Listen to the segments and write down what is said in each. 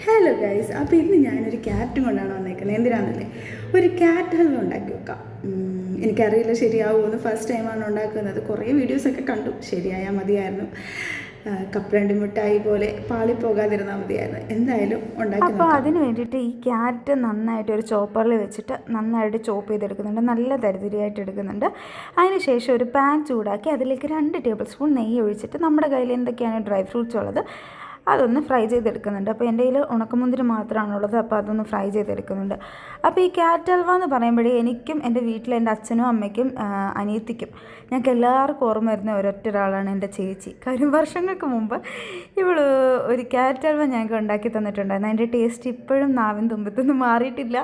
Hello guys, അപ്പോൾ ഇന്ന് ഞാനൊരു ക്യാറ്റും കൊണ്ടാണ് വന്നേക്കുന്നത്. എന്തിനാണെന്നല്ലേ, ഒരു ക്യാറ്റ് ഹൽവ ഉണ്ടാക്കി വെക്കാം. എനിക്കറിയില്ല ശരിയാവുമെന്ന്. ഫസ്റ്റ് ടൈമാണ് ഉണ്ടാക്കുന്നത്. കുറേ വീഡിയോസൊക്കെ കണ്ടു, ശരിയായാൽ മതിയായിരുന്നു. കപ്പലണ്ടി മിഠായി പോലെ പാളിപ്പോകാതിരുന്നാൽ മതിയായിരുന്നു. എന്തായാലും ഉണ്ടാക്കി. അപ്പോൾ അതിന് വേണ്ടിയിട്ട് ഈ ക്യാരറ്റ് നന്നായിട്ട് ഒരു ചോപ്പറിൽ വെച്ചിട്ട് നന്നായിട്ട് ചോപ്പ് ചെയ്തെടുക്കുന്നുണ്ട്. നല്ല തരിതരിയായിട്ട് എടുക്കുന്നുണ്ട്. അതിനുശേഷം ഒരു പാൻ ചൂടാക്കി അതിലേക്ക് 2 ടേബിൾ സ്പൂൺ നെയ്യ് ഒഴിച്ചിട്ട് നമ്മുടെ കയ്യിൽ എന്തൊക്കെയാണ് ഡ്രൈ ഫ്രൂട്ട്സ് ഉള്ളത് അതൊന്ന് ഫ്രൈ ചെയ്തെടുക്കുന്നുണ്ട്. അപ്പോൾ എൻ്റെ കയ്യിൽ ഉണക്കമുന്തിരി മാത്രമാണുള്ളത്, അപ്പോൾ അതൊന്ന് ഫ്രൈ ചെയ്തെടുക്കുന്നുണ്ട്. അപ്പോൾ ഈ ക്യാരറ്റ് ഹൽവ എന്ന് പറയുമ്പോഴേ എനിക്കും എൻ്റെ വീട്ടിൽ എൻ്റെ അച്ഛനും അമ്മയ്ക്കും അനിയത്തിക്കും ഞങ്ങൾക്ക് എല്ലാവർക്കും ഓർമ്മ വരുന്ന ഒരൊറ്റൊരാളാണ് എൻ്റെ ചേച്ചി. കാര്യം വർഷങ്ങൾക്ക് മുമ്പ് ഇവൾ ഒരു ക്യാരറ്റ് ഹൽവ ഞങ്ങൾക്ക് ഉണ്ടാക്കി തന്നിട്ടുണ്ടായിരുന്നു. അതിൻ്റെ ടേസ്റ്റ് ഇപ്പോഴും നാവിൻ തുമ്പത്തൊന്നും മാറിയിട്ടില്ല.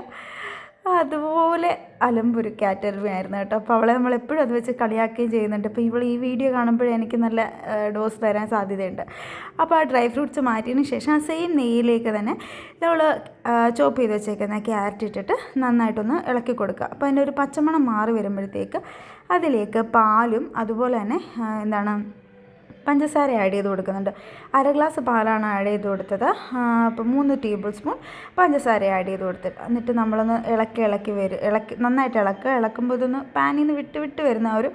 അതുപോലെ അലമ്പൊരു ക്യാറ്റ് ഹൽവയായിരുന്നു കേട്ടോ. അപ്പോൾ അവളെ നമ്മളെപ്പോഴും അത് വെച്ച് കളിയാക്കുകയും ചെയ്യുന്നുണ്ട്. അപ്പോൾ ഇവൾ ഈ വീഡിയോ കാണുമ്പോഴേ എനിക്ക് നല്ല ഡോസ് തരാൻ സാധ്യതയുണ്ട്. അപ്പോൾ ആ ഡ്രൈ ഫ്രൂട്ട്സ് മാറ്റിയതിന് ശേഷം ആ സെയിം നെയ്യിലേക്ക് തന്നെ നമ്മൾ ചോപ്പ് ചെയ്ത് വെച്ചേക്കുന്ന ക്യാരറ്റ് ഇട്ടിട്ട് നന്നായിട്ടൊന്ന് ഇളക്കി കൊടുക്കുക. അപ്പോൾ അതിൻ്റെ ഒരു പച്ചമണം മാറി വരുമ്പോഴത്തേക്ക് അതിലേക്ക് പാലും അതുപോലെ തന്നെ പഞ്ചസാര ആഡ് ചെയ്ത് കൊടുക്കുന്നുണ്ട്. 1/2 ഗ്ലാസ് പാലാണ് ആഡ് ചെയ്ത് കൊടുത്തത്. അപ്പോൾ 3 ടേബിൾ സ്പൂൺ പഞ്ചസാര ആഡ് ചെയ്ത് കൊടുത്തിട്ട് എന്നിട്ട് നമ്മളൊന്ന് ഇളക്കി നന്നായിട്ട് ഇളക്കുമ്പോൾ ഇതൊന്ന് പാനിൽ നിന്ന് വിട്ട് വരുന്ന ആ ഒരു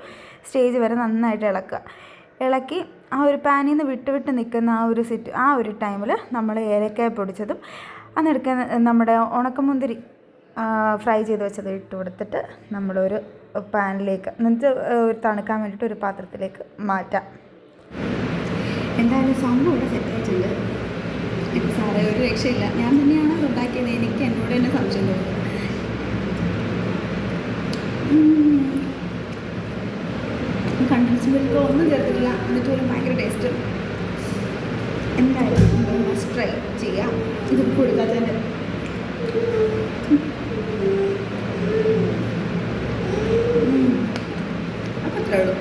സ്റ്റേജ് വരെ നന്നായിട്ട് ഇളക്കി ആ ഒരു പാനിൽ നിന്ന് വിട്ട് നിൽക്കുന്ന ആ ഒരു ടൈമിൽ നമ്മൾ ഏലക്കായ പൊടിച്ചതും അന്നെടുക്കാൻ നമ്മുടെ ഉണക്കമുന്തിരി ഫ്രൈ ചെയ്ത് വെച്ചത് ഇട്ട് കൊടുത്തിട്ട് നമ്മളൊരു പാനിലേക്ക് എന്നിട്ട് തണുക്കാൻ വേണ്ടിയിട്ട് ഒരു പാത്രത്തിലേക്ക് മാറ്റാം. എന്തായാലും സംഭവം ഇവിടെ സെറ്റായിട്ടുണ്ട്. എനിക്ക് സാറേ ഒരു രക്ഷയില്ല. ഞാൻ തന്നെയാണ് അത് ഉണ്ടാക്കിയത്. എനിക്ക് എന്നോട് തന്നെ സംശയം തോന്നുന്നു. കണ്ടൻസ് മിൽക്കോ ഒന്നും ചേർത്തില്ല, എന്നിട്ട് പോലും ഭയങ്കര ടേസ്റ്റ്. എന്തായാലും നമ്മൾ മസ്റ്റ് ട്രൈ ചെയ്യാം. ഇത് കൊടുക്കാത്തതിൻ്റെ അപ്പോൾ അത്രേ ഉള്ളൂ.